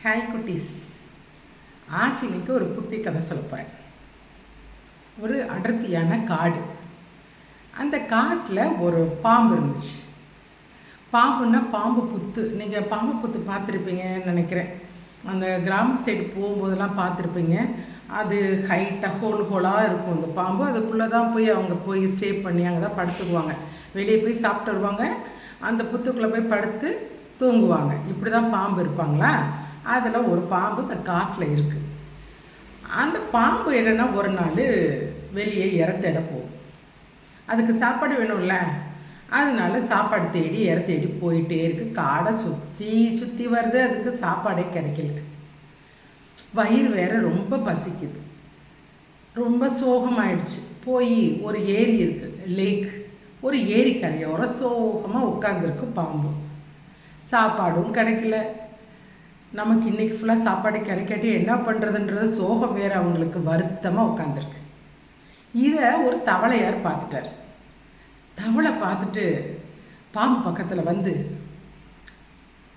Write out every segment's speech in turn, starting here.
Hi குட்டீஸ். ஆச்சினிக்கு ஒரு குட்டி கதை சொல்லப்போகிறேன். ஒரு அடர்த்தியான காடு. அந்த காட்டில் ஒரு பாம்பு இருந்துச்சு. பாம்புன்னா பாம்பு புத்து. நீங்கள் பாம்பு புத்து பார்த்துருப்பீங்கன்னு நினைக்கிறேன். அந்த கிராம சைடு போகும்போதெல்லாம் பார்த்துருப்பீங்க. அது ஹைட்டாக ஹோலாக இருக்கும் அந்த பாம்பு. அதுக்குள்ளே தான் அவங்க போய் ஸ்டே பண்ணி அங்கே தான் படுத்துக்குவாங்க. வெளியே போய் சாப்பிட்டு வருவாங்க, அந்த புத்துக்குள்ளே போய் படுத்து தூங்குவாங்க. இப்படி தான் பாம்பு இருப்பாங்களா. அதில் ஒரு பாம்பு இந்த காட்டில் இருக்குது. அந்த பாம்பு என்னென்னா ஒரு நாள் வெளியே இறத்தேட போகும். அதுக்கு சாப்பாடு வேணும்ல, அதனால சாப்பாடு தேடி தேடி போயிட்டே இருக்குது. காடை சுற்றி சுற்றி வருது, அதுக்கு சாப்பாடே கிடைக்கல. வயிறு வேற ரொம்ப பசிக்குது, ரொம்ப சோகமாயிடுச்சு. போய் ஒரு ஏரி இருக்குது, லேக். ஒரு ஏரி கரையோரம் சோகமாக உட்காந்துருக்கு பாம்பு. சாப்பாடும் கிடைக்கல. நமக்கு இன்றைக்கி ஃபுல்லாக சாப்பாடு கிடைக்காட்டி என்ன பண்ணுறதுன்றது சோகம் வேறு அவங்களுக்கு வருத்தமாக உட்காந்துருக்கு. இதை ஒரு தவளையார் பார்த்துட்டார். தவளை பார்த்துட்டு பாம்பு பக்கத்தில் வந்து,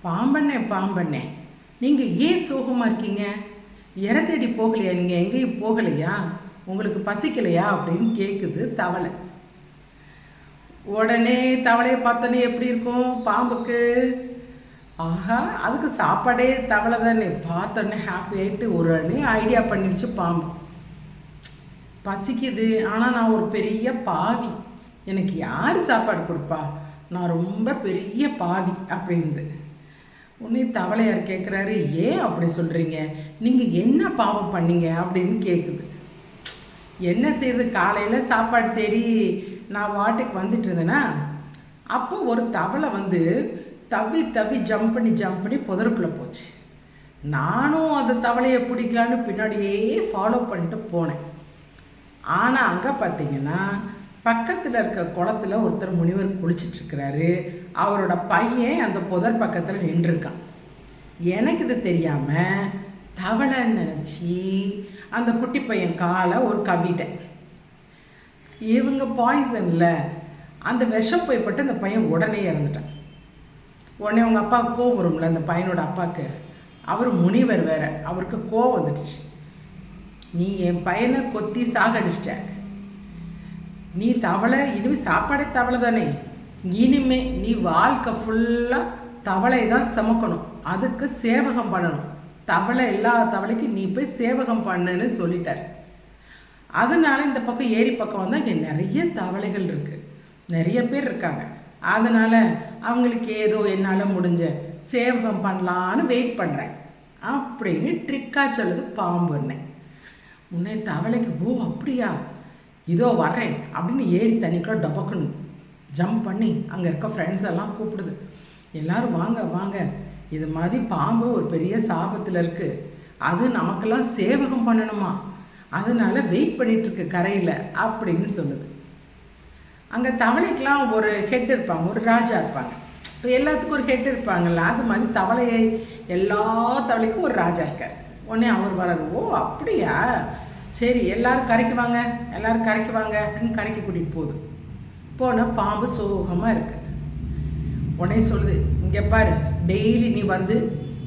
பாம்பண்ணே நீங்கள் ஏன் சோகமாக இருக்கீங்க? தேடி போகலையா? நீங்கள் எங்கேயும் போகலையா? உங்களுக்கு பசிக்கலையா அப்படின்னு கேட்குது தவளை. உடனே தவளையை பார்த்தோன்னே எப்படி இருக்கும் பாம்புக்கு? ஆஹா, அதுக்கு சாப்பாடே தவளை தானே. பார்த்தோன்னே ஹாப்பி ஆகிட்டு ஒரு ஐடியா பண்ணிடுச்சு பாம்பு. பசிக்குது, ஆனால் நான் ஒரு பெரிய பாவி, எனக்கு யார் சாப்பாடு கொடுப்பா? நான் ரொம்ப பெரிய பாவி அப்படின்னு. உடனே தவளையார் கேட்குறாரு, ஏன் அப்படி சொல்கிறீங்க? நீங்கள் என்ன பாவம் பண்ணீங்க அப்படின்னு கேட்குது. என்ன செய்யுது, காலையில் சாப்பாடு தேடி நான் வாட்டுக்கு வந்துட்டு இருந்தேன்னா, அப்போ ஒரு தவளை வந்து தவி ஜம்ப் பண்ணி புதருக்குள்ளே போச்சு. நானும் அந்த தவளையை பிடிக்கலான்னு பின்னாடியே ஃபாலோ பண்ணிட்டு போனேன். ஆனால் அங்கே பார்த்தீங்கன்னா பக்கத்தில் இருக்க குளத்துல ஒருத்தர் முனிவர் குளிச்சிட்ருக்கிறாரு. அவரோட பையன் அந்த புதர் பக்கத்தில் நின்றுருக்கான். எனக்கு இது தெரியாமல் தவளைன்னு நினச்சி அந்த குட்டி பையன் காலை ஒரு கவிட்டேன். இவங்க பாய்சனில் அந்த விஷம் போய்பட்டு அந்த பையன் உடனே இறந்துட்டான். உடனே அவங்க அப்பாவுக்கு கோவம் வரும்ல, அந்த பையனோட அப்பாவுக்கு. அவர் முனிவர் வேற, அவருக்கு கோவம் வந்துடுச்சு. நீ என் பையனை கொத்தி சாகடிச்சிட்ட, நீ தவளை, இனிமேல் சாப்பாடே தவளை தானே, இனிமே நீ வாழ்க்கை ஃபுல்லாக தவளை தான் சமைக்கணும், அதுக்கு சேவகம் பண்ணணும், தவளை எல்லா தவளைக்கும் நீ போய் சேவகம் பண்ணுன்னு சொல்லிட்டார். அதனால இந்த பக்கம் ஏரி பக்கம் வந்தால் இங்கே நிறைய தவளைகள் இருக்குது, நிறைய பேர் இருக்காங்க. அதனால் அவங்களுக்கு ஏதோ என்னால் முடிஞ்ச சேவகம் பண்ணலான்னு வெயிட் பண்ணுறேன் அப்படின்னு ட்ரிக்காக சொல்லுது பாம்புன்னு. உன்னை தவளைக்கு, ஓ அப்படியா, இதோ வர்றேன் அப்படின்னு ஏரி தண்ணிக்குள்ள டபக்குன்னு ஜம்ப் பண்ணி அங்கே இருக்க ஃப்ரெண்ட்ஸ் எல்லாம் கூப்பிடுது. எல்லோரும் வாங்க வாங்க, இது மாதிரி பாம்பு ஒரு பெரிய சாபத்தில் இருக்குது, அது நமக்கெல்லாம் சேவகம் பண்ணணுமா, அதனால வெயிட் பண்ணிகிட்ருக்கு கரையில் அப்படின்னு சொல்லுது. அங்கே தவளைக்கெலாம் ஒரு ஹெட் இருப்பாங்க, ஒரு ராஜா இருப்பாங்க. இப்போ எல்லாத்துக்கும் ஒரு ஹெட் இருப்பாங்கல்ல, அது மாதிரி தவளையை எல்லா தவளைக்கும் ஒரு ராஜா இருக்கார். உடனே அவர் வர்றாரு. ஓ அப்படியா, சரி எல்லாரும் கரைக்கு வாங்க, எல்லாரும் கரைக்கு வாங்க அப்படின்னு கரைக்கு கூட்டிகிட்டு போகுது. போனால் பாம்பு சோகமாக இருக்கு. உடனே சொல்லுது, இங்கே பாரு, டெய்லி நீ வந்து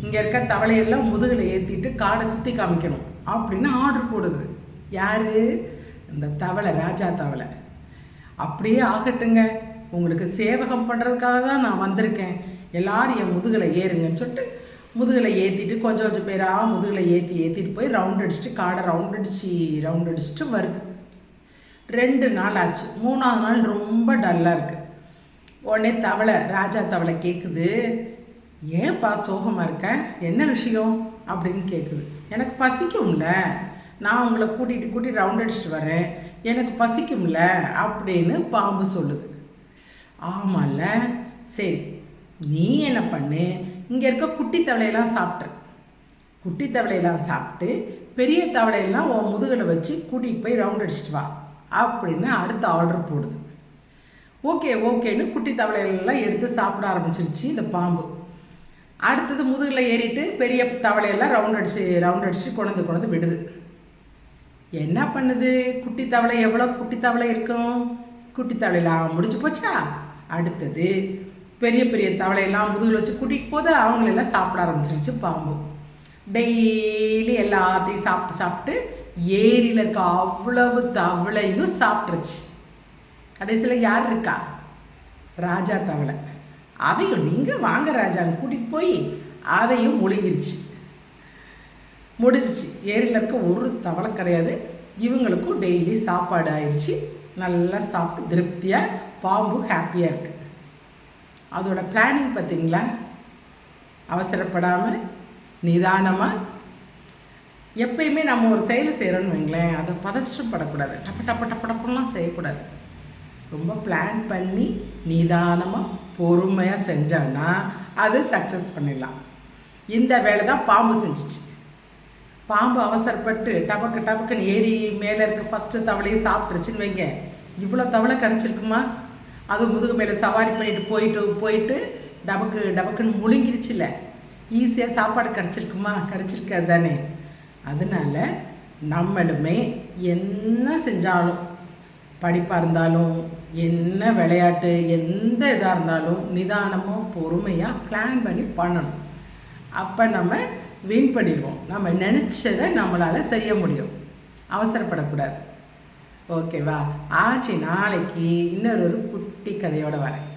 இங்கே இருக்க தவளையெல்லாம் முதுகில் ஏற்றிட்டு காடை சுற்றி காமிக்கணும் அப்படின்னு ஆர்டர் போடுது. யார்? இந்த தவளை, ராஜா தவளை. அப்படியே ஆகட்டுங்க, உங்களுக்கு சேவகம் பண்ணுறதுக்காக தான் நான் வந்திருக்கேன், எல்லாரும் என் முதுகலை ஏறுங்கன்னு சொல்லிட்டு முதுகலை ஏற்றிட்டு கொஞ்சம் பேராக முதுகலை ஏற்றிட்டு போய் ரவுண்ட் அடிச்சுட்டு காடை ரவுண்ட் அடிச்சுட்டு வருது. 2 நாள் ஆச்சு. 3ஆவது நாள் ரொம்ப டல்லாக இருக்குது. உடனே தவளை, ராஜா தவளை கேட்குது, ஏன்பா சோகமாக இருக்க, என்ன விஷயம் அப்படின்னு கேட்குது. எனக்கு பசிக்கும்ல, நான் உங்களை கூட்டிகிட்டு ரவுண்ட் அடிச்சுட்டு வரேன், எனக்கு பசிக்கும்ல அப்படின்னு பாம்பு சொல்லுது. ஆமாம்ல, சரி நீ என்ன பண்ணு, இங்கே இருக்க குட்டி தவளையெல்லாம் குட்டி தவளையெல்லாம் சாப்பிட்டு பெரிய தவளையெல்லாம் உன் முதுகலை வச்சு கூட்டிகிட்டு போய் ரவுண்ட் அடிச்சுட்டு வா அப்படின்னு அடுத்த ஆர்டர் போடுது. ஓகேன்னு குட்டி தவளையெல்லாம் எடுத்து சாப்பிட ஆரம்பிச்சிருச்சு இந்த பாம்பு. அடுத்தது முதுகில் ஏறிட்டு பெரிய தவளையெல்லாம் ரவுண்ட் அடிச்சுட்டு கொண்டு விடுது. என்ன பண்ணுது குட்டி தவளை? எவ்வளோ குட்டி தவளை இருக்கும்? குட்டி தவளையெல்லாம் முடிச்சு போச்சா? அடுத்தது பெரிய தவளையெல்லாம் முதுகில் வச்சு கூட்டிகிட்டு போது அவங்களெல்லாம் சாப்பிட ஆரம்பிச்சிருச்சு பாம்பு. டெய்லி எல்லாத்தையும் சாப்பிட்டு சாப்பிட்டு ஏரியில் இருக்க அவ்வளவு தவளையும் சாப்பிட்ருச்சு. கடைசியில் யார் இருக்கா? ராஜா தவளை. அதையும் நீங்கள் வாங்க ராஜான்னு கூட்டிகிட்டு போய் அதையும் முழுங்கிருச்சு. முடிஞ்சிச்சு. ஏரியில் இருக்க ஒரு தவளை கிடையாது. இவங்களுக்கும் டெய்லி சாப்பாடு ஆயிடுச்சு. நல்லா சாப்பிட்டு திருப்தியாக பாம்பு ஹாப்பியாக இருக்குது. அதோட பிளானிங் பார்த்திங்களா? அவசரப்படாமல் நிதானமாக. எப்பயுமே நம்ம ஒரு செயலை செய்கிறோன்னு வைங்களேன், அதை பதஷ்டப்படக்கூடாது. டப்ப டப்ப டப்ப டப்புலாம் செய்யக்கூடாது. ரொம்ப பிளான் பண்ணி நிதானமாக பொறுமையாக செஞ்சோன்னா அது சக்ஸஸ் பண்ணிடலாம். இந்த வேலை தான் பாம்பு செஞ்சிச்சு. பாம்பு அவசரப்பட்டு டபக்கு டபக்குன்னு ஏறி மேலே இருக்க ஃபஸ்ட்டு தவளையை சாப்பிட்ருச்சுன்னு வைங்க. இவ்வளோ தவளை கிடச்சிருக்குமா? அது முதுகு மேலே சவாரி பண்ணிட்டு போயிட்டு டபக்கு டபக்குன்னு முழுங்கிருச்சுல. ஈஸியாக சாப்பாடு கிடச்சிருக்குமா? கிடச்சிருக்காது தானே. அதனால் நம்மளுமே என்ன செஞ்சாலும், படிப்பாக இருந்தாலும் என்ன விளையாட்டு எந்த இதாக இருந்தாலும் நிதானமாக பொறுமையாக பிளான் பண்ணி பண்ணணும். அப்போ நம்ம வின் பண்ணிடுவோம். நம்ம நினச்சதை நம்மளால் செய்ய முடியும். அவசரப்படக்கூடாது. ஓகேவா? ஆச்சு. நாளைக்கு இன்னொரு குட்டி கதையோடு வரேன்.